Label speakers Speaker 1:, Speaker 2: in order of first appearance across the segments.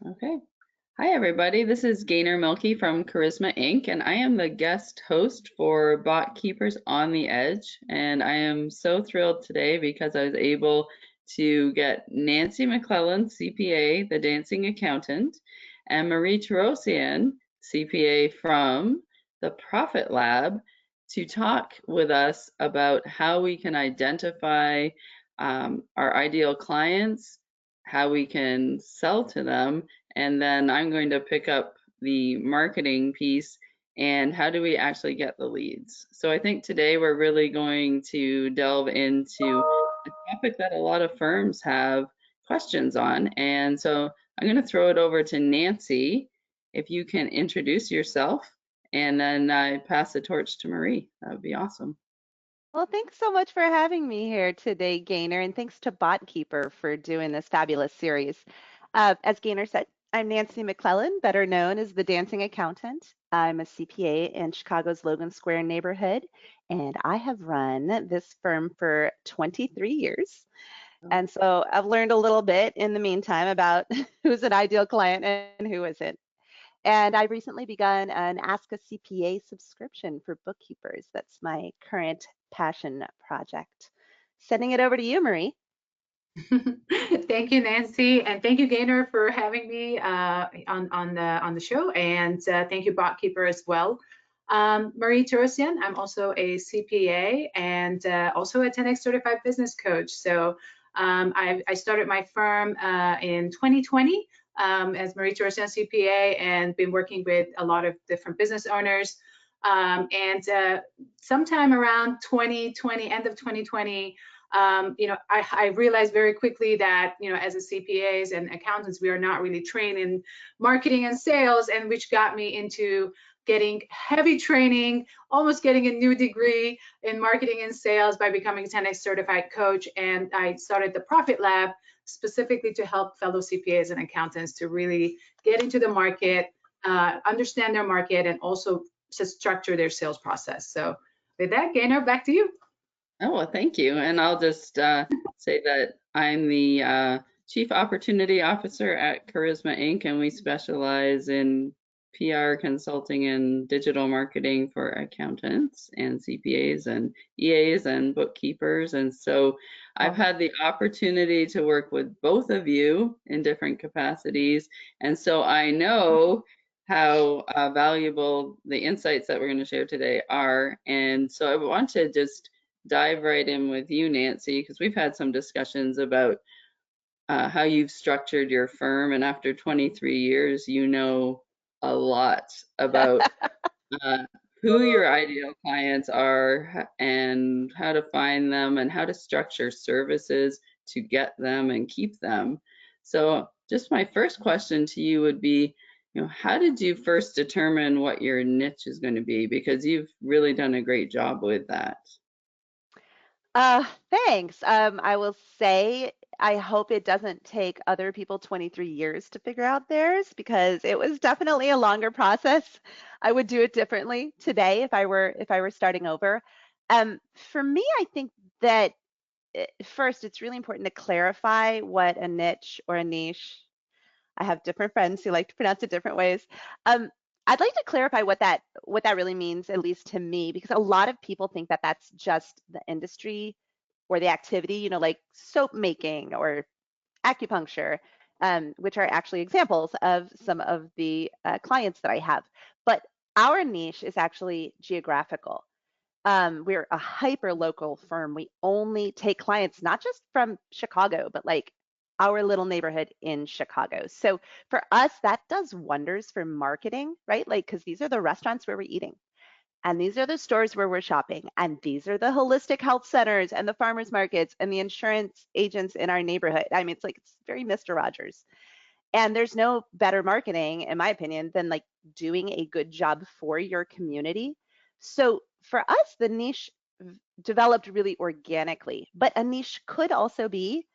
Speaker 1: Okay. Hi, everybody. This is Gaynor Meilke from Charisma Inc., and I am the guest host for Bot Keepers on the Edge. And I am so thrilled today because I was able to get Nancy McClelland, CPA, the dancing accountant, and Marie Torossian, CPA from the Profit Lab, to talk with us about how we can identify our ideal clients, how we can sell to them, and then I'm going to pick up the marketing piece and how do we actually get the leads. So I think today we're really going to delve into a topic that a lot of firms have questions on. And so I'm going to throw it over to Nancy. If you can introduce yourself and then I pass the torch to Marie, that would be awesome.
Speaker 2: Well, thanks so much for having me here today, Gaynor, and thanks to BotKeeper for doing this fabulous series. As Gaynor said, I'm Nancy McClelland, better known as the Dancing Accountant. I'm a CPA in Chicago's Logan Square neighborhood, and I have run this firm for 23 years. And so I've learned a little bit in the meantime about who's an ideal client and who isn't. And I've recently begun an Ask a CPA subscription for bookkeepers. That's my current passion project. Sending it over to you, Marie.
Speaker 3: Thank you, Nancy, and thank you, Gaynor, for having me on the show, and thank you, BotKeeper, as well. Marie Torossian, I'm also a CPA and also a 10X certified business coach. So I started my firm in 2020 as Marie Torossian CPA, and been working with a lot of different business owners. And sometime around 2020, end of 2020. I realized very quickly that, as a CPAs and accountants, we are not really trained in marketing and sales, and which got me into getting heavy training, almost getting a new degree in marketing and sales by becoming a 10X certified coach. And I started the Profit Lab specifically to help fellow CPAs and accountants to really get into the market, understand their market, and also to structure their sales process. So with that, Gaynor, back to you.
Speaker 1: Oh, well, thank you. And I'll just say that I'm the Chief Opportunity Officer at Charisma Inc., and we specialize in PR consulting and digital marketing for accountants and CPAs and EAs and bookkeepers. And so I've had the opportunity to work with both of you in different capacities. And so I know how valuable the insights that we're going to share today are. And so I want to just dive right in with you, Nancy, because we've had some discussions about how you've structured your firm, and after 23 years, you know a lot about uh, who your ideal clients are and how to find them and how to structure services to get them and keep them. So just my first question to you would be, how did you first determine what your niche is going to be? Because you've really done a great job with that.
Speaker 2: Uh, Thanks. I will say I hope it doesn't take other people 23 years to figure out theirs because it was definitely a longer process. I would do it differently today if I were starting over. For me, I think that first it's really important to clarify what a niche or a niche. I have different friends who like to pronounce it different ways. Um, I'd like to clarify what that really means, at least to me, because a lot of people think that that's just the industry or the activity, like soap making or acupuncture, which are actually examples of some of the clients that I have. But our niche is actually geographical. We're a hyper local firm. We only take clients not just from Chicago, but like our little neighborhood in Chicago. So for us, that does wonders for marketing, right? Like, because these are the restaurants where we're eating, and these are the stores where we're shopping, and these are the holistic health centers and the farmers markets and the insurance agents in our neighborhood. I mean, it's very Mr. Rogers. And there's no better marketing, in my opinion, than like doing a good job for your community. So for us, the niche developed really organically, but a niche could also be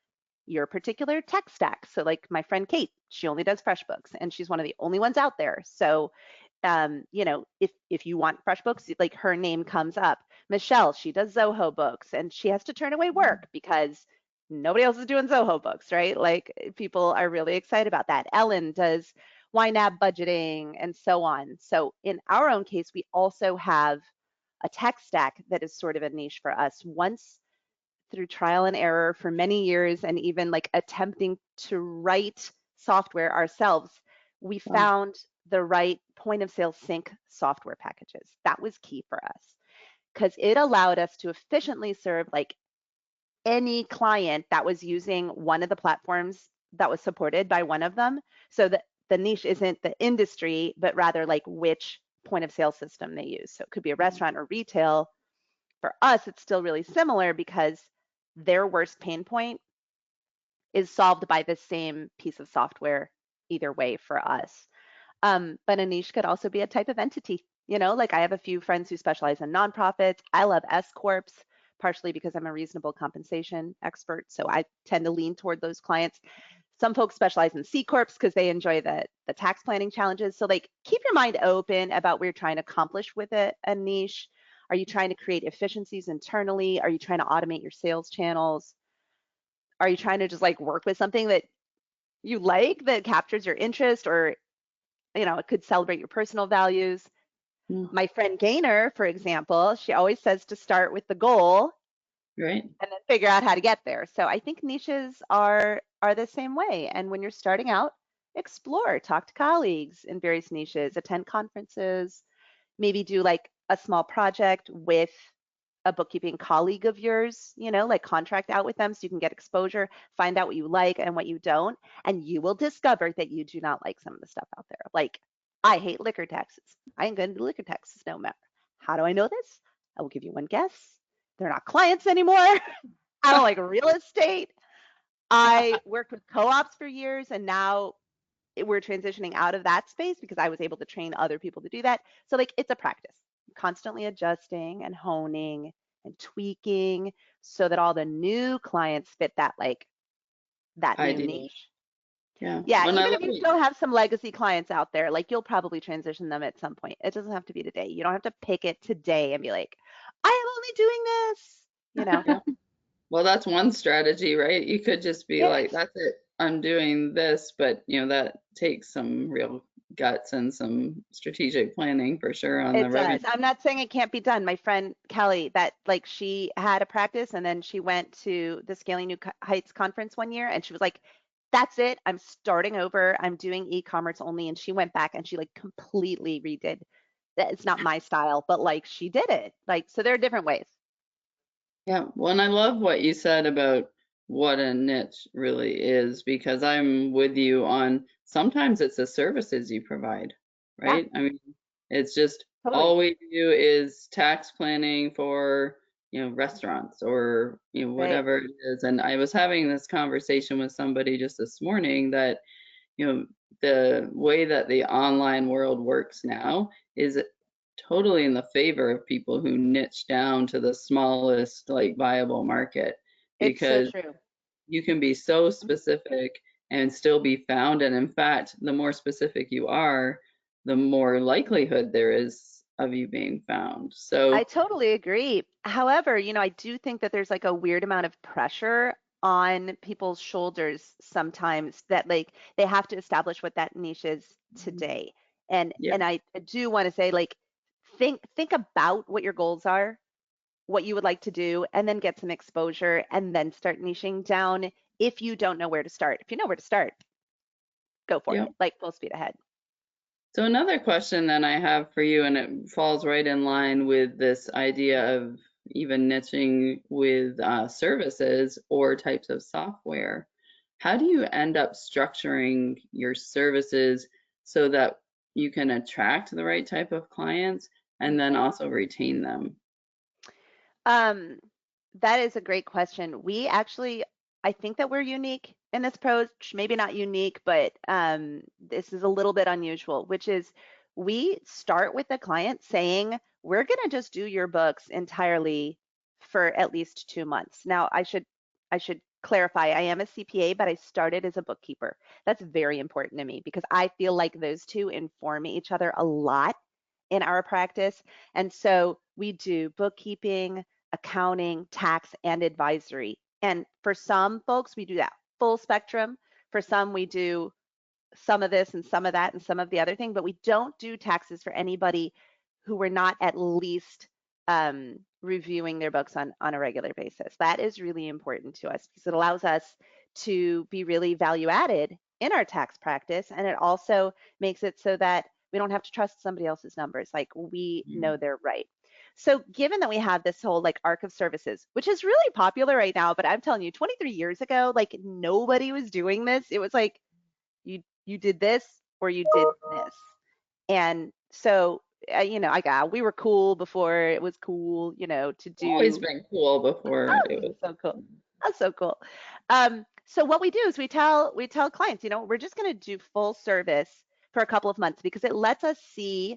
Speaker 2: your particular tech stack. So like my friend Kate, she only does FreshBooks and she's one of the only ones out there. So if you want FreshBooks, like her name comes up. Michelle, she does Zoho books and she has to turn away work because nobody else is doing Zoho books, right? Like people are really excited about that. Ellen does YNAB budgeting and so on. So in our own case, we also have a tech stack that is sort of a niche for us. Once through trial and error for many years and even like attempting to write software ourselves, we
Speaker 1: Wow.
Speaker 2: found the right point of sale sync software packages. That was key for us because it allowed us to efficiently serve like any client that was using one of the platforms that was supported by one of them. So that the niche isn't the industry, but rather like which point of sale system they use. So it could be a restaurant or retail. For us, it's still really similar because their worst pain point is solved by the same piece of software either way for us. But a niche could also be a type of entity. You know, like I have a few friends who specialize in nonprofits. I love S corps, partially because I'm a reasonable compensation expert. So I tend to lean toward those clients. Some folks specialize in C corps because they enjoy the tax planning challenges. So like keep your mind open about what you're trying to accomplish with a niche. Are you trying to create efficiencies internally? Are you trying to automate your sales channels? Are you trying to just like work with something that you like that captures your interest, or it could celebrate your personal values?
Speaker 1: Yeah.
Speaker 2: My friend Gaynor, for example, she always says to start with the goal
Speaker 1: Right.
Speaker 2: and then figure out how to get there. So I think niches are the same way. And when you're starting out, explore, talk to colleagues in various niches, attend conferences, maybe do like a small project with a bookkeeping colleague of yours, like contract out with them so you can get exposure, find out what you like and what you don't, and you will discover that you do not like some of the stuff out there. Like, I hate liquor taxes. I ain't going to do liquor taxes no matter. How do I know this? I will give you one guess. They're not clients anymore. I don't like real estate. I worked with co-ops for years, and now we're transitioning out of that space because I was able to train other people to do that. So like it's a practice, constantly adjusting and honing and tweaking so that all the new clients fit that new
Speaker 1: Ideal.
Speaker 2: niche.
Speaker 1: Yeah.
Speaker 2: Yeah,
Speaker 1: When I
Speaker 2: even
Speaker 1: love
Speaker 2: if you
Speaker 1: it.
Speaker 2: still have some legacy clients out there, like you'll probably transition them at some point. It doesn't have to be today. You don't have to pick it today and be like, I am only doing this.
Speaker 1: Yeah. Well, that's one strategy, right? You could just be like,
Speaker 2: Yes.
Speaker 1: that's it. I'm doing this, but that takes some real guts and some strategic planning for sure on the
Speaker 2: It
Speaker 1: revenue.
Speaker 2: does. I'm not saying it can't be done. My friend Kelly, that like she had a practice and then she went to the Scaling New Heights conference one year and she was like, that's it. I'm starting over. I'm doing e-commerce only. And she went back and she like completely redid that. It's not my style, but like she did it. Like, so there are different ways.
Speaker 1: Yeah. Well, and I love what you said about what a niche really is, because I'm with you on sometimes it's the services you provide,
Speaker 2: Yeah,
Speaker 1: right? I mean, it's just
Speaker 2: totally.
Speaker 1: all we do is tax planning for, restaurants or,
Speaker 2: Right.
Speaker 1: whatever it is. And I was having this conversation with somebody just this morning that, the way that the online world works now is totally in the favor of people who niche down to the smallest like viable market,
Speaker 2: It's so
Speaker 1: because
Speaker 2: true.
Speaker 1: you can be so
Speaker 2: Mhm.
Speaker 1: specific and still be found. And in fact, the more specific you are, the more likelihood there is of you being found.
Speaker 2: I
Speaker 1: So
Speaker 2: totally agree. However, I do think that there's like a weird amount of pressure on people's shoulders sometimes that like they have to establish what that niche is today. And
Speaker 1: yeah,
Speaker 2: and I do want to say like think about what your goals are, what you would like to do, and then get some exposure and then start niching down if you don't know where to start. If you know where to start, go for
Speaker 1: yeah.
Speaker 2: it. Like full speed ahead.
Speaker 1: So another question then I have for you, and it falls right in line with this idea of even niching with services or types of software. How do you end up structuring your services so that you can attract the right type of clients and then also retain them?
Speaker 2: Um, that is a great question. We actually, I think that we're unique in this approach. Maybe not unique, but this is a little bit unusual, which is we start with the client saying, we're going to just do your books entirely for at least 2 months. Now, I should clarify, I am a CPA, but I started as a bookkeeper. That's very important to me because I feel like those two inform each other a lot in our practice. And so we do bookkeeping, accounting, tax, and advisory And for some folks, we do that full spectrum. For some, we do some of this and some of that and some of the other thing, but we don't do taxes for anybody who we're not at least reviewing their books on a regular basis. That is really important to us because it allows us to be really value added in our tax practice. And it also makes it so that we don't have to trust somebody else's numbers. Like we know they're right. So given that we have this whole like arc of services, which is really popular right now, but I'm telling you, 23 years ago, like nobody was doing this. It was like you did this or you did this. And so we were cool before it was cool, to
Speaker 1: Always
Speaker 2: do.
Speaker 1: been cool before it was.
Speaker 2: So cool. That's so cool. So what we do is we tell clients, we're just going to do full service for a couple of months because it lets us see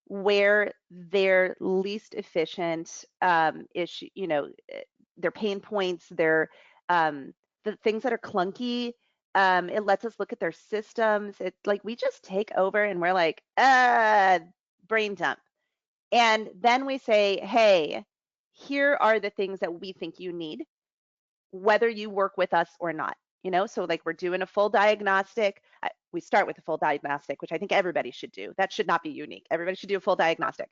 Speaker 2: where their least efficient issue, their pain points, their the things that are clunky. It lets us look at their systems. It's like we just take over and we're like, brain dump. And then we say, hey, here are the things that we think you need, whether you work with us or not. So like we're doing a full diagnostic. We start with a full diagnostic, which I think everybody should do. That should not be unique. Everybody should do a full diagnostic.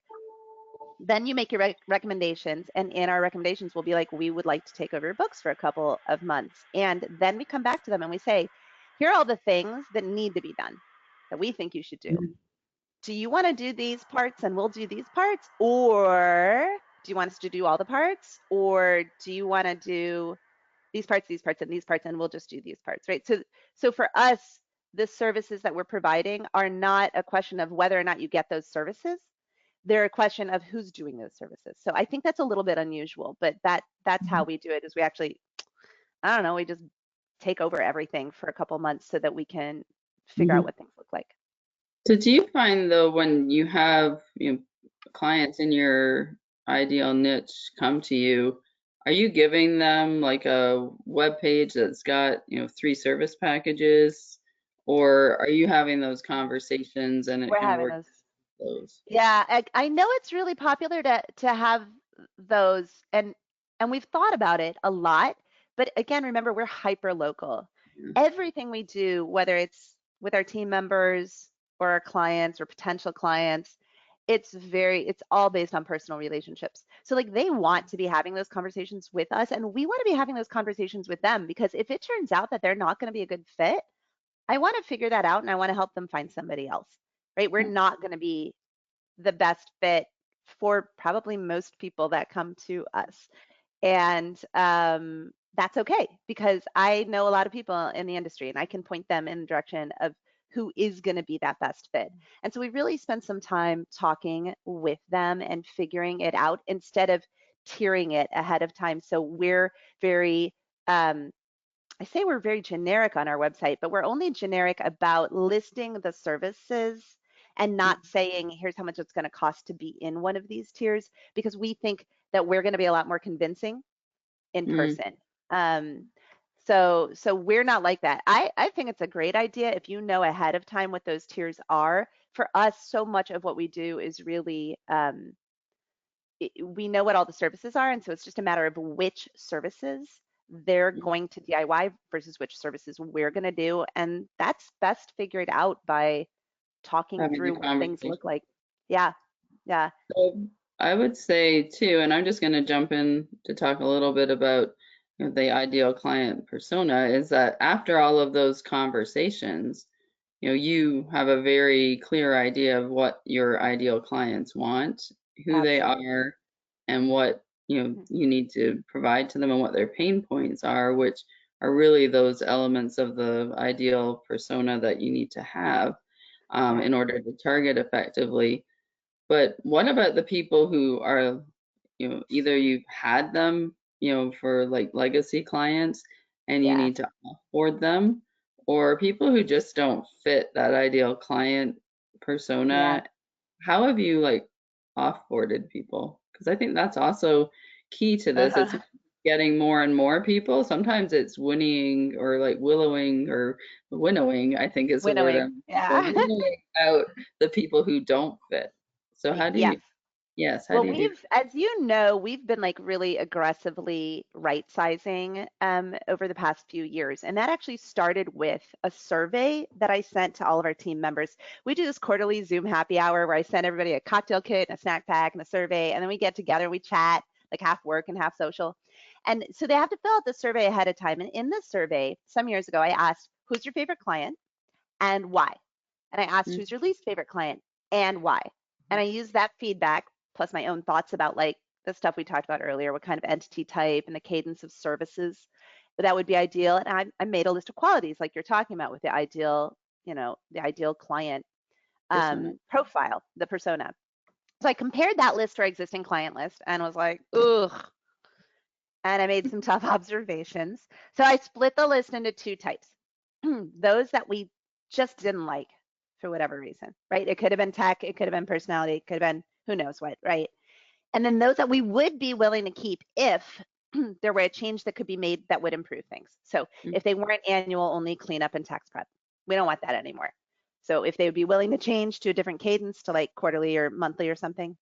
Speaker 2: Then you make your recommendations, and in our recommendations, we'll be like, we would like to take over your books for a couple of months. And then we come back to them and we say, here are all the things that need to be done that we think you should do. Do you want to do these parts and we'll do these parts? Or do you want us to do all the parts? Or do you want to do these parts, and these parts, and we'll just do these parts, right? So for us, the services that we're providing are not a question of whether or not you get those services. They're a question of who's doing those services. So I think that's a little bit unusual, but that's how we do it is we actually, I don't know, we just take over everything for a couple months so that we can figure out what things look like.
Speaker 1: So do you find though when you have clients in your ideal niche come to you, are you giving them like a web page that's got 3 service packages, or are you having those conversations and it
Speaker 2: We're
Speaker 1: kind of
Speaker 2: having
Speaker 1: works those?
Speaker 2: Yeah, I know it's really popular to have those, and we've thought about it a lot. But again, remember we're hyper local.
Speaker 1: Yeah.
Speaker 2: Everything we do, whether it's with our team members or our clients or potential clients, it's all based on personal relationships. So like they want to be having those conversations with us, and we want to be having those conversations with them because if it turns out that they're not going to be a good fit, I want to figure that out and I want to help them find somebody else. Right? We're not going to be the best fit for probably most people that come to us. And that's okay because I know a lot of people in the industry and I can point them in the direction of who is going to be that best fit. And so we really spend some time talking with them and figuring it out instead of tiering it ahead of time. So we're very, I say we're very generic on our website, but we're only generic about listing the services and not saying here's how much it's going to cost to be in one of these tiers because we think that we're going to be a lot more convincing in person. So we're not like that. I think it's a great idea if you know ahead of time what those tiers are. For us, so much of what we do is really we know what all the services are, and so it's just a matter of which services they're going to DIY versus which services we're going to do, and that's best figured out by talking through what things look like. Yeah.
Speaker 1: So I would say too, and I'm just going to jump in to talk a little bit about the ideal client persona, is that after all of those conversations, you have a very clear idea of what your ideal clients want, who they are, and what you need to provide to them and what their pain points are, which are really those elements of the ideal persona that you need to have in order to target effectively. But what about the people who are, either you've had them, for like legacy clients and you need to offboard them, or people who just don't fit that ideal client persona? How have you like offboarded people? Because I think that's also key to this. It's getting more and more people. Sometimes it's winning or like willowing or winnowing, I think is the word.
Speaker 2: Yeah.
Speaker 1: Winnowing out the people who don't fit. So how do you? Yes, how
Speaker 2: Well,
Speaker 1: do you do?
Speaker 2: as you know, we've been like really aggressively right sizing over the past few years. And that actually started with a survey that I sent to all of our team members. We do this quarterly Zoom happy hour where I send everybody a cocktail kit and a snack pack and a survey. And then we get together and we chat, like half work and half social. And so they have to fill out the survey ahead of time. And in this survey, some years ago, I asked, who's your favorite client and why? And I asked,
Speaker 1: Mm,
Speaker 2: who's your least favorite client and why? And I used that feedback plus my own thoughts about like the stuff we talked about earlier, what kind of entity type and the cadence of services that would be ideal. And I made a list of qualities like you're talking about with the ideal, the ideal client
Speaker 1: persona.
Speaker 2: profile, the persona. So I compared that list to our existing client list and was like, ugh. And I made some tough observations. So I split the list into two types. Those that we just didn't like for whatever reason, right? It could have been tech, it could have been personality, it could have been who knows what, right? And then those that we would be willing to keep if there were a change that could be made that would improve things. So
Speaker 1: Mm,
Speaker 2: if they weren't annual only cleanup and tax prep, we don't want that anymore. So if they would be willing to change to a different cadence to like quarterly or monthly or something,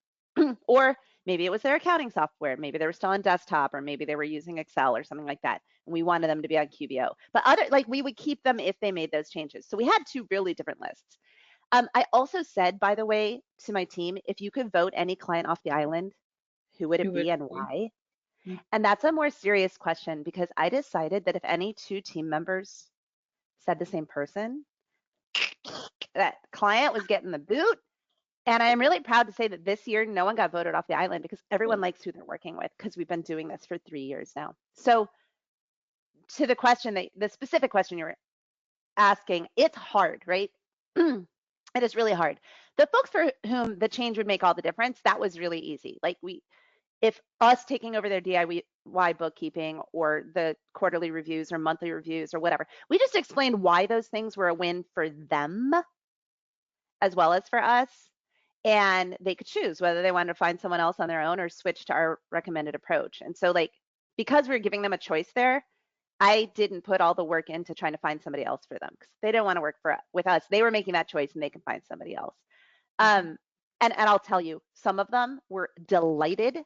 Speaker 2: or maybe it was their accounting software, maybe they were still on desktop, or maybe they were using Excel or something like that. And we wanted them to be on QBO. But we would keep them if they made those changes. So we had two really different lists. I also said, by the way, to my team, if you could vote any client off the island, who would
Speaker 1: who
Speaker 2: it
Speaker 1: would
Speaker 2: be and
Speaker 1: it be?
Speaker 2: why?
Speaker 1: Mm,
Speaker 2: And that's a more serious question because I decided that if any two team members said the same person, that client was getting the boot. And I am really proud to say that this year, no one got voted off the island because everyone
Speaker 1: good.
Speaker 2: likes who they're working with because we've been doing this for 3 years now. So to the question the specific question you were asking, it's hard, right? It is really hard. The folks for whom the change would make all the difference, that was really easy. Like if us taking over their DIY bookkeeping or the quarterly reviews or monthly reviews or whatever, we just explained why those things were a win for them as well as for us. And they could choose whether they wanted to find someone else on their own or switch to our recommended approach. And so like, because we were giving them a choice there, I didn't put all the work into trying to find somebody else for them because they didn't want to work with us. They were making that choice and they can find somebody else.
Speaker 1: Mhm.
Speaker 2: And I'll tell you, some of them were delighted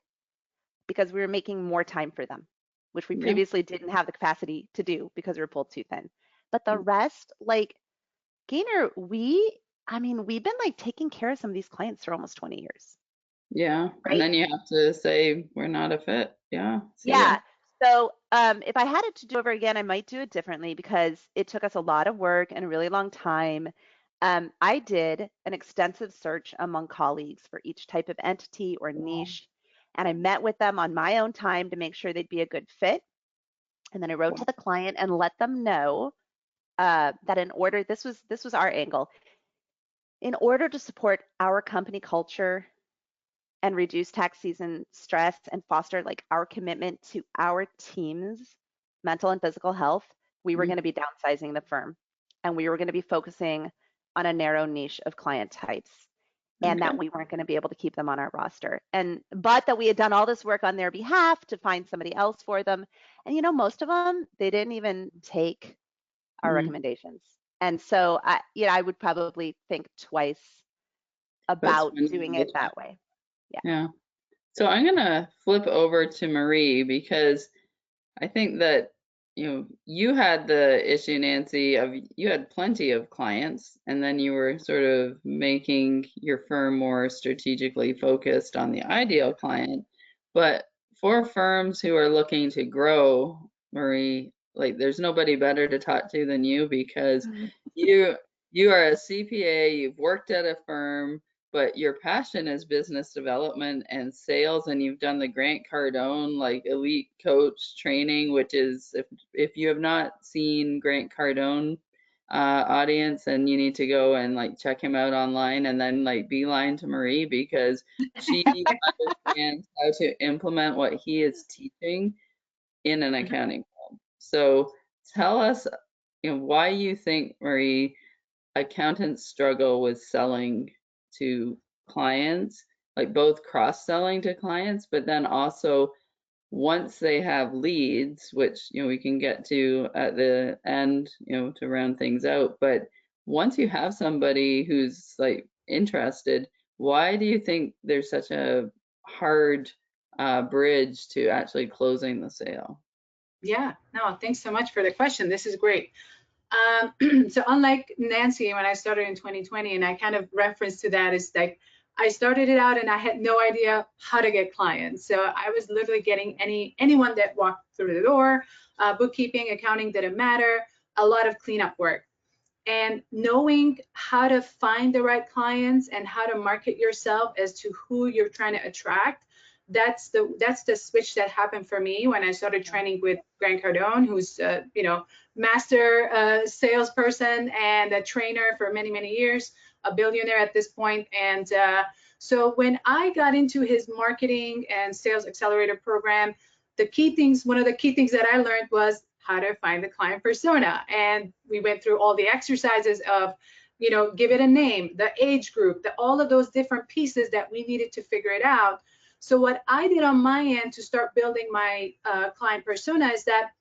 Speaker 2: because we were making more time for them, which we
Speaker 1: Yeah.
Speaker 2: previously didn't have the capacity to do because we were pulled too thin. But the
Speaker 1: Mm,
Speaker 2: rest, like Gaynor, we've been like taking care of some of these clients for almost 20 years,
Speaker 1: yeah. And
Speaker 2: right?
Speaker 1: then you have to say we're not a fit. Yeah. See ya.
Speaker 2: Yeah. So if I had it to do over again, I might do it differently because it took us a lot of work and a really long time. I did an extensive search among colleagues for each type of entity or
Speaker 1: Wow.
Speaker 2: niche, and I met with them on my own time to make sure they'd be a good fit. And then I wrote to
Speaker 1: Wow.
Speaker 2: the client and let them know that in order, this was our angle, in order to support our company culture and reduce tax season stress and foster like our commitment to our team's mental and physical health, we were
Speaker 1: Mm,
Speaker 2: going to be downsizing the firm and we were going to be focusing on a narrow niche of client types and
Speaker 1: okay.
Speaker 2: that we weren't going to be able to keep them on our roster. But that we had done all this work on their behalf to find somebody else for them. And most of them, they didn't even take our
Speaker 1: Mm,
Speaker 2: recommendations. And so I would probably think twice
Speaker 1: that's
Speaker 2: about
Speaker 1: funny.
Speaker 2: doing it that way. Yeah.
Speaker 1: Yeah. So I'm gonna flip over to Marie because I think that you had the issue, Nancy, of you had plenty of clients, and then you were sort of making your firm more strategically focused on the ideal client. But for firms who are looking to grow, Marie, like there's nobody better to talk to than you because you you are a CPA, you've worked at a firm, but your passion is business development and sales, and you've done the Grant Cardone like elite coach training, which is if you have not seen Grant Cardone, audience, and you need to go and like check him out online and then like beeline to Marie because she understands how to implement what he is teaching in an
Speaker 3: Mhm.
Speaker 1: accounting firm. So tell us, why you think, Marie, accountants struggle with selling to clients, like both cross-selling to clients, but then also once they have leads, which we can get to at the end, to round things out. But once you have somebody who's like interested, why do you think there's such a hard bridge to actually closing the sale.
Speaker 3: Yeah, no, thanks so much for the question. This is great. So unlike Nancy, when I started in 2020, and I kind of referenced to that, is like I started it out and I had no idea how to get clients. So I was literally getting anyone that walked through the door. Bookkeeping, accounting didn't matter. A lot of cleanup work. And knowing how to find the right clients and how to market yourself as to who you're trying to attract, that's the switch that happened for me when I started training with Grant Cardone, who's master salesperson and a trainer for many years, a billionaire at this point. And so when I got into his marketing and sales accelerator program, one of the key things that I learned was how to find the client persona. And we went through all the exercises of, give it a name, the age group, all of those different pieces that we needed to figure it out. So what I did on my end to start building my client persona is that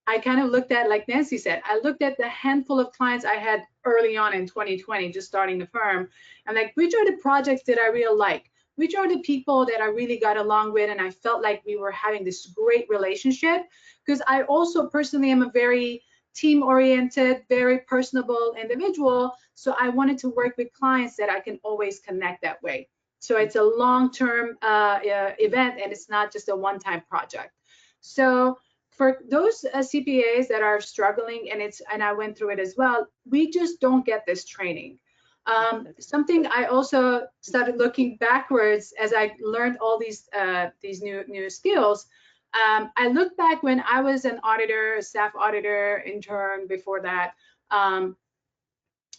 Speaker 3: I kind of looked at, like Nancy said, I looked at the handful of clients I had early on in 2020, just starting the firm, and like, which are the projects that I really like? Which are the people that I really got along with and I felt like we were having this great relationship? Because I also personally am a very team-oriented, very personable individual. So I wanted to work with clients that I can always connect that way. So it's a long-term event and it's not just a one-time project. So for those CPAs that are struggling, and I went through it as well, we just don't get this training. Something I also started looking backwards as I learned all these new skills. I look back when I was an auditor, a staff auditor, intern before that, and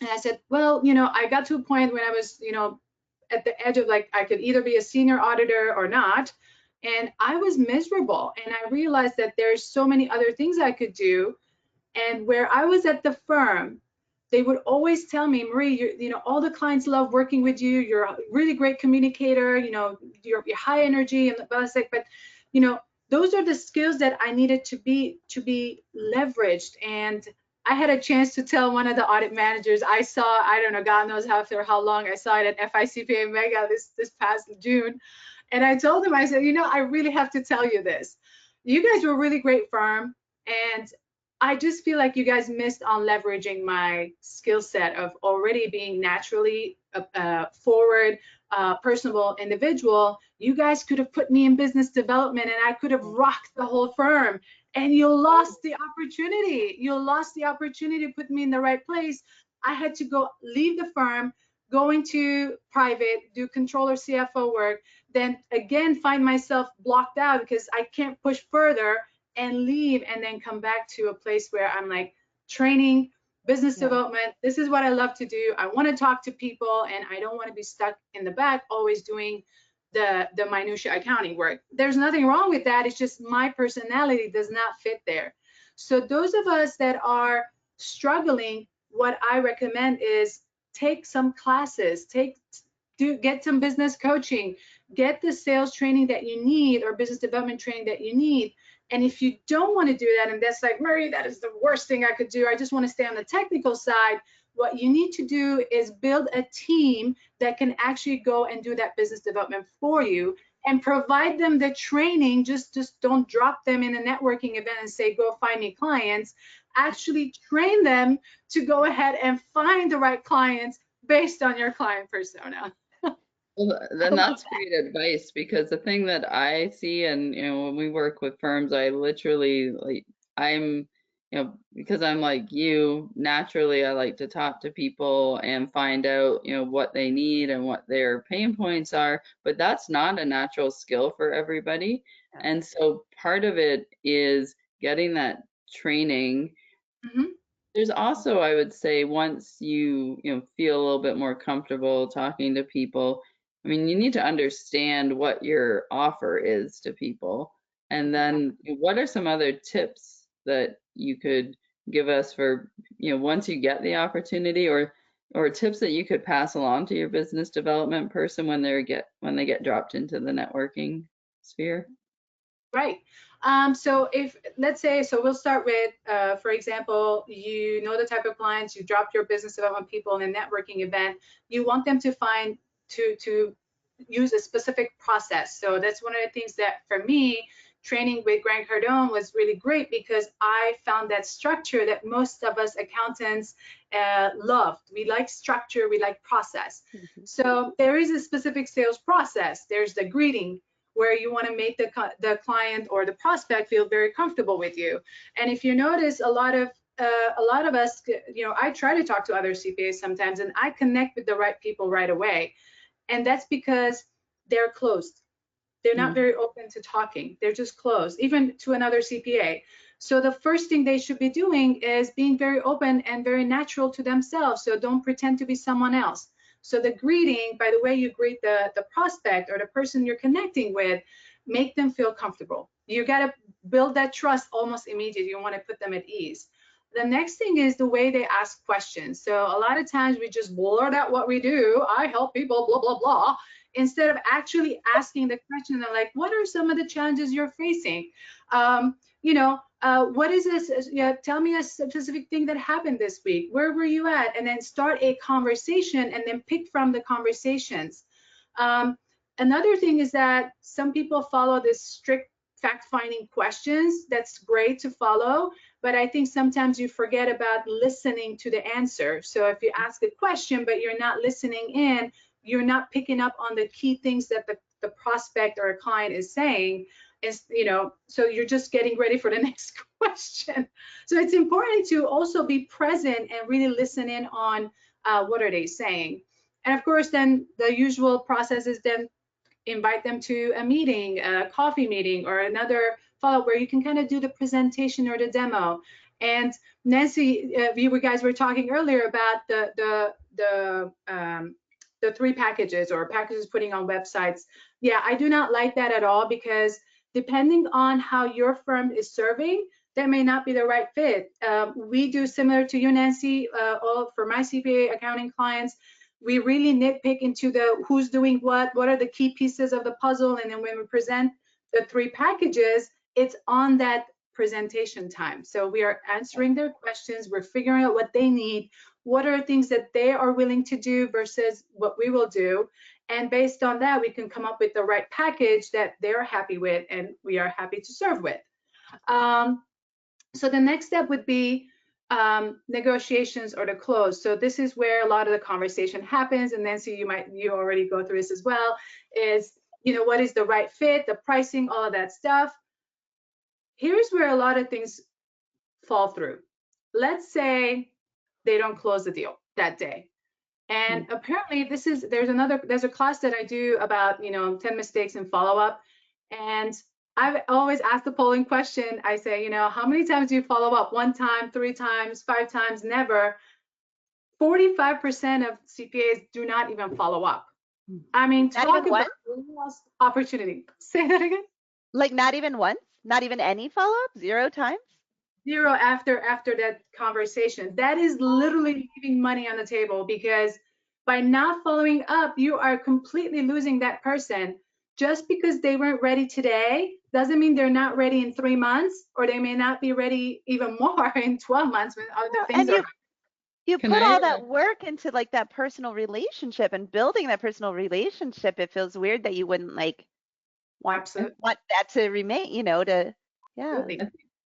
Speaker 3: I said, well, I got to a point when I was, at the edge of like I could either be a senior auditor or not, and I was miserable. And I realized that there's so many other things I could do. And where I was at the firm, they would always tell me, Marie, all the clients love working with you. You're a really great communicator. You're high energy. And I was like, but those are the skills that I needed to be leveraged. And I had a chance to tell one of the audit managers I saw, I don't know, God knows after how long I saw it at FICPA Mega this past June. And I told him, I said, I really have to tell you this. You guys were a really great firm. And I just feel like you guys missed on leveraging my skill set of already being naturally forward, personable individual. You guys could have put me in business development and I could have rocked the whole firm. And you lost the opportunity. You lost the opportunity to put me in the right place. I had to leave the firm, go into private, do controller CFO work, then again find myself blocked out because I can't push further and leave, and then come back to a place where I'm like training, business development. This is what I love to do. I want to talk to people and I don't want to be stuck in the back always doing the minutia accounting work. There's nothing wrong with that. It's just my personality does not fit there. So those of us that are struggling, what I recommend is take some classes, get some business coaching, get the sales training that you need or business development training that you need. And if you don't want to do that, and that's like, Marie, that is the worst thing I could do, I just want to stay on the technical side, what you need to do is build a team that can actually go and do that business development for you and provide them the training. Just don't drop them in a networking event and say, go find me clients. Actually train them to go ahead and find the right clients based on your client persona.
Speaker 1: Well, then that's great advice, because the thing that I see, and when we work with firms, I literally because I'm like you, naturally I like to talk to people and find out what they need and what their pain points are, but that's not a natural skill for everybody. And so part of it is getting that training. There's also, I would say, once you feel a little bit more comfortable talking to people, I mean, you need to understand what your offer is to people. And then what are some other tips that you could give us for, once you get the opportunity, or tips that you could pass along to your business development person when they get dropped into the networking sphere?
Speaker 3: Right. So let's say, we'll start with, for example, the type of clients, you dropped your business development people in a networking event, you want them to find, to use a specific process. So that's one of the things that for me, training with Grant Cardone was really great, because I found that structure that most of us accountants loved. We like structure, we like process. So there is a specific sales process. There's the greeting, where you want to make the client or the prospect feel very comfortable with you. And if you notice, a lot of us, you know, I try to talk to other CPAs sometimes, and I connect with the right people right away. And that's because they're closed. They're not very open to talking. They're just closed, even to another CPA. So the first thing they should be doing is being very open and very natural to themselves. So don't pretend to be someone else. So the greeting, by the way you greet the prospect or the person you're connecting with, make them feel comfortable. You got to build that trust almost immediately. You want to put them at ease. The next thing is the way they ask questions. So a lot of times we just blurt out what we do. I help people, blah, blah, blah, instead of actually asking the question. They're like, what are some of the challenges you're facing? You know, what is this? Yeah, tell me a specific thing that happened this week. Where were you at? And then start a conversation, and then pick from the conversations. Another thing is that some people follow this strict fact-finding questions. That's great to follow, but I think sometimes you forget about listening to the answer. So if you ask a question, but you're not listening in, you're not picking up on the key things that the prospect or a client is saying. Is, you know, so you're just getting ready for the next question. So it's important to also be present and really listen in on what are they saying. And of course, then the usual process is then invite them to a meeting, a coffee meeting, or another follow-up where you can kind of do the presentation or the demo. And Nancy, you guys were talking earlier about the 3 packages or packages putting on websites. Yeah, I do not like that at all, because depending on how your firm is serving, that may not be the right fit. We do similar to you, Nancy, all for my CPA accounting clients. We really nitpick into the who's doing what are the key pieces of the puzzle, and then when we present the 3 packages, it's on that presentation time. So we are answering their questions, we're figuring out what they need, what are things that they are willing to do versus what we will do, and based on that, we can come up with the right package that they're happy with and we are happy to serve with. So the next step would be negotiations or the close. So this is where a lot of the conversation happens, and Nancy, you already go through this as well, is, you know, what is the right fit, the pricing, all of that stuff. Here's where a lot of things fall through. Let's say they don't close the deal that day. And apparently there's a class that I do about, you know, 10 mistakes in follow-up. And I've always asked the polling question. I say, you know, how many times do you follow up? 1 time, 3 times, 5 times, never. 45% of CPAs do not even follow up. I mean, talk about lost opportunity. Say that again.
Speaker 2: Like not even once? Not even any follow-up? 0 times?
Speaker 3: 0 after that conversation. That is literally leaving money on the table, because by not following up, you are completely losing that person. Just because they weren't ready today doesn't mean they're not ready in 3 months, or they may not be ready even more in 12 months when other things are.
Speaker 2: You put all that work into like that personal relationship and building that personal relationship. It feels weird that you wouldn't like want that to remain, you know, to, yeah.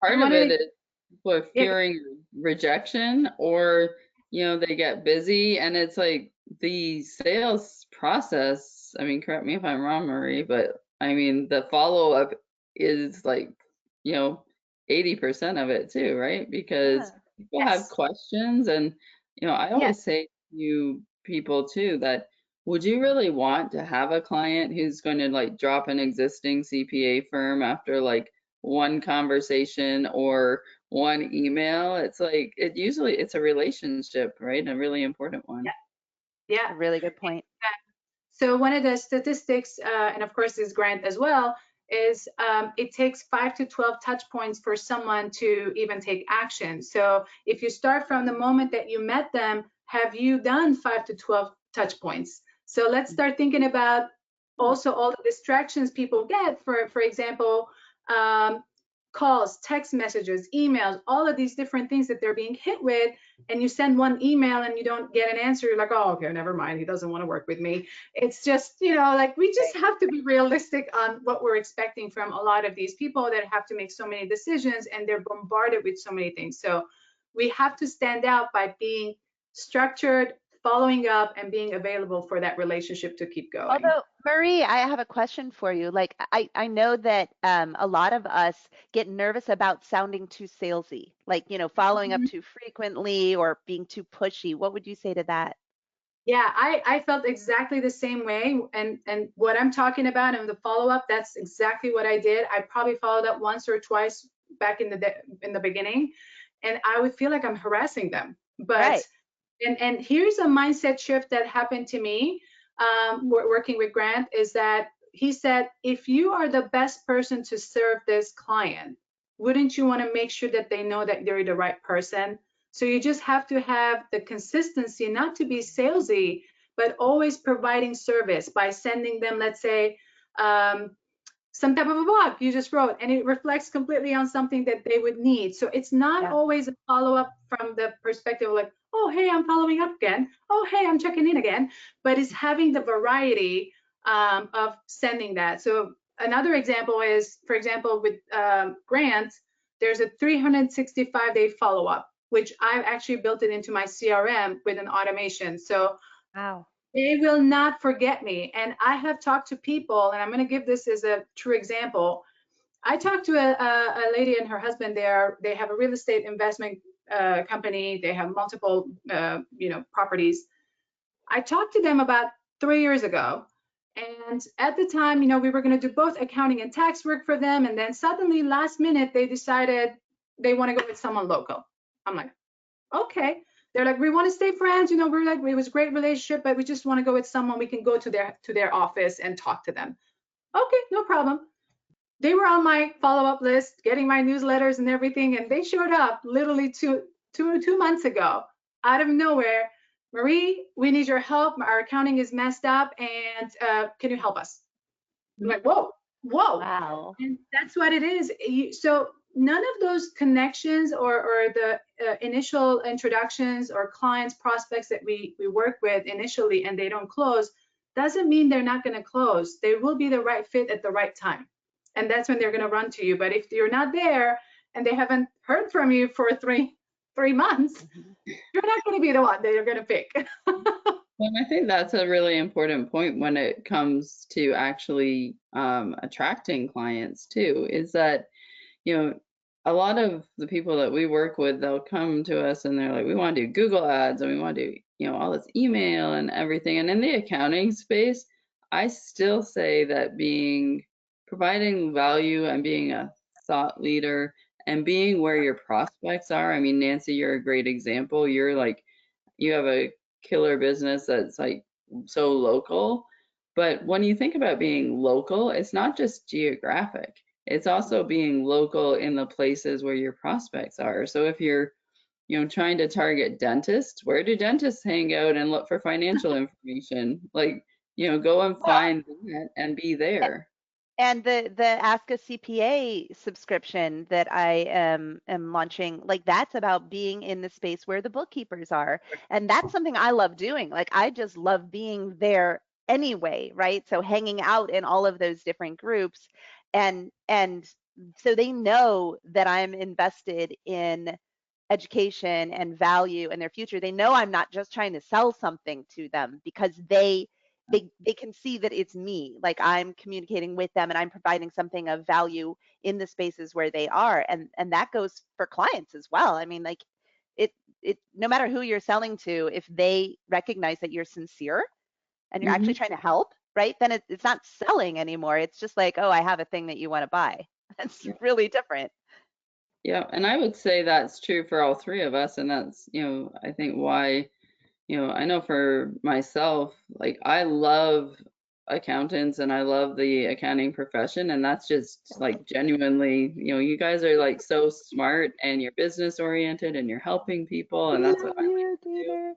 Speaker 1: Part of it is people are fearing rejection, or, you know, they get busy, and it's like the sales process. I mean, correct me if I'm wrong, Marie, but I mean, the follow-up is like, you know, 80% of it too, right? Because people have questions, and, you know, I always say to you people too that, would you really want to have a client who's going to like drop an existing CPA firm after like 1 conversation or 1 email? It's like, it's a relationship, right? A really important one.
Speaker 3: Yeah.
Speaker 2: A really good point.
Speaker 3: So one of the statistics, and of course this Grant as well, is it takes 5 to 12 touch points for someone to even take action. So if you start from the moment that you met them, have you done 5 to 12 touch points? So let's start thinking about also all the distractions people get. For example, calls, text messages, emails, all of these different things that they're being hit with, and you send one email and you don't get an answer, you're like, oh, okay, never mind, he doesn't want to work with me. It's just, like we just have to be realistic on what we're expecting from a lot of these people that have to make so many decisions, and they're bombarded with so many things. So we have to stand out by being structured, following up, and being available for that relationship to keep going.
Speaker 2: Although, Marie, I have a question for you. Like, I know that a lot of us get nervous about sounding too salesy, like, following up too frequently or being too pushy. What would you say to that?
Speaker 3: Yeah, I felt exactly the same way. And what I'm talking about and the follow-up, that's exactly what I did. I probably followed up once or twice back in the beginning, and I would feel like I'm harassing them. But
Speaker 2: Right.
Speaker 3: and here's a mindset shift that happened to me working with Grant, is that he said, if you are the best person to serve this client, wouldn't you want to make sure that they know that you're the right person? So you just have to have the consistency, not to be salesy, but always providing service by sending them, let's say, some type of a blog you just wrote, and it reflects completely on something that they would need. So it's not always a follow-up from the perspective of like, oh, hey, I'm following up again. Oh, hey, I'm checking in again. But it's having the variety of sending that. So another example is, for example, with Grant, there's a 365-day follow-up, which I've actually built it into my CRM with an automation. So
Speaker 2: Wow.
Speaker 3: they will not forget me. And I have talked to people, and I'm going to give this as a true example. I talked to a lady and her husband. They have a real estate investment company. They have multiple, properties. I talked to them about 3 years ago. And at the time, we were going to do both accounting and tax work for them. And then suddenly, last minute, they decided they want to go with someone local. I'm like, okay. They're like, we want to stay friends, we're like, it was a great relationship, but we just want to go with someone we can go to their office and talk to them. Okay, no problem. They were on my follow-up list, getting my newsletters and everything, and they showed up literally two months ago out of nowhere. Marie, we need your help. Our accounting is messed up, and can you help us? I'm like, whoa.
Speaker 2: Wow.
Speaker 3: And that's what it is. So none of those connections or the initial introductions or clients, prospects that we work with initially and they don't close, doesn't mean they're not going to close. They will be the right fit at the right time. And that's when they're going to run to you. But if you're not there and they haven't heard from you for three months, you're not going to be the one that you're going to pick.
Speaker 1: And I think that's a really important point when it comes to actually attracting clients too, is that, a lot of the people that we work with, they'll come to us and they're like, we want to do Google ads and we want to do, all this email and everything. And in the accounting space, I still say that providing value and being a thought leader and being where your prospects are. I mean, Nancy, you're a great example. You're like, you have a killer business that's like so local. But when you think about being local, it's not just geographic. It's also being local in the places where your prospects are. So if you're, trying to target dentists, where do dentists hang out and look for financial information? Like, go and find that and be there.
Speaker 2: And the Ask a CPA subscription that I am launching, like that's about being in the space where the bookkeepers are. And that's something I love doing. Like I just love being there anyway, right? So hanging out in all of those different groups and so they know that I'm invested in education and value in their future. They know I'm not just trying to sell something to them because they can see that it's me, like I'm communicating with them and I'm providing something of value in the spaces where they are, and that goes for clients as well. I mean, like it no matter who you're selling to, if they recognize that you're sincere and you're actually trying to help, right, then it's not selling anymore. It's just like, oh, I have a thing that you want to buy. That's really different.
Speaker 1: Yeah, and I would say that's true for all three of us, and that's, I think why, I know for myself, like I love accountants and I love the accounting profession, and that's just like genuinely, you guys are like so smart and you're business oriented and you're helping people, and that's what I like to do.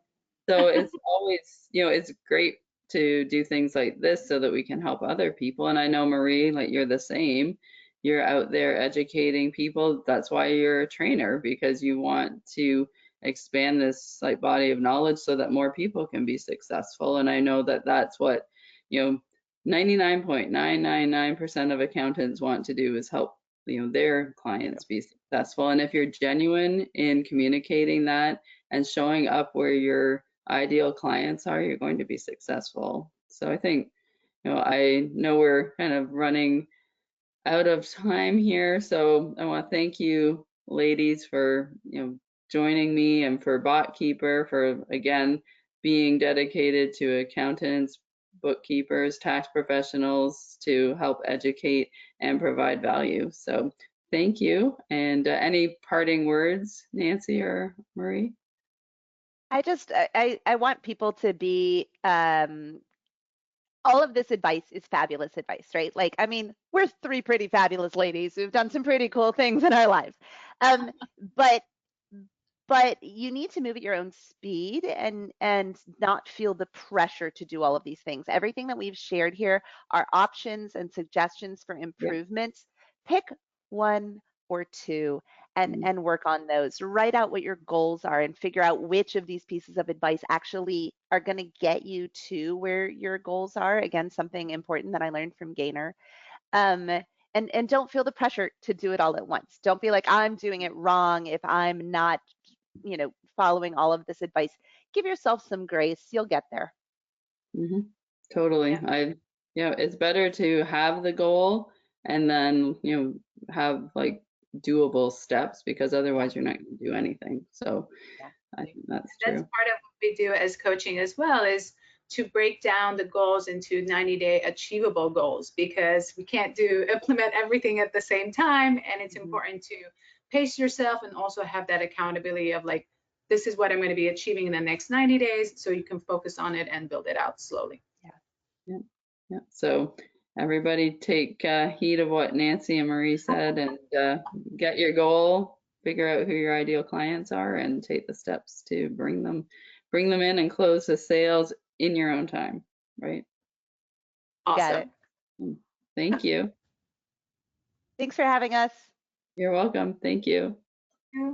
Speaker 1: So it's always, it's great to do things like this so that we can help other people. And I know Marie, like you're the same. you're out there educating people. That's why you're a trainer, because you want to expand this like body of knowledge so that more people can be successful. And I know that that's what, 99.999% of accountants want to do is help, their clients be successful. And if you're genuine in communicating that and showing up where your ideal clients are, you're going to be successful. So I think, I know we're kind of running out of time here. So I want to thank you, ladies, for, joining me, and for BotKeeper for, again, being dedicated to accountants, bookkeepers, tax professionals to help educate and provide value. So thank you. And any parting words, Nancy or Marie?
Speaker 2: I want people to be all of this advice is fabulous advice, right? Like, I mean, we're three pretty fabulous ladies who've done some pretty cool things in our lives. Um, but you need to move at your own speed and not feel the pressure to do all of these things. Everything that we've shared here are options and suggestions for improvements. Pick one or two and work on those. Write out what your goals are and figure out which of these pieces of advice actually are going to get you to where your goals are. Again, something important that I learned from Gaynor. And don't feel the pressure to do it all at once. Don't be like, I'm doing it wrong if I'm not, following all of this advice. Give yourself some grace. You'll get there.
Speaker 1: Totally. It's better to have the goal and then, have like doable steps, because otherwise you're not going to do anything. So I think that's true.
Speaker 3: That's part of what we do as coaching as well, is to break down the goals into 90-day achievable goals, because we can't implement everything at the same time. And it's important to pace yourself and also have that accountability of like, this is what I'm going to be achieving in the next 90 days. So you can focus on it and build it out slowly.
Speaker 1: Yeah. So everybody take heed of what Nancy and Marie said, and get your goal, figure out who your ideal clients are, and take the steps to bring them in and close the sales in your own time, right?
Speaker 3: Awesome.
Speaker 2: Got it.
Speaker 1: Thank you.
Speaker 2: Thanks for having us.
Speaker 1: You're welcome. Thank you.
Speaker 3: Yeah.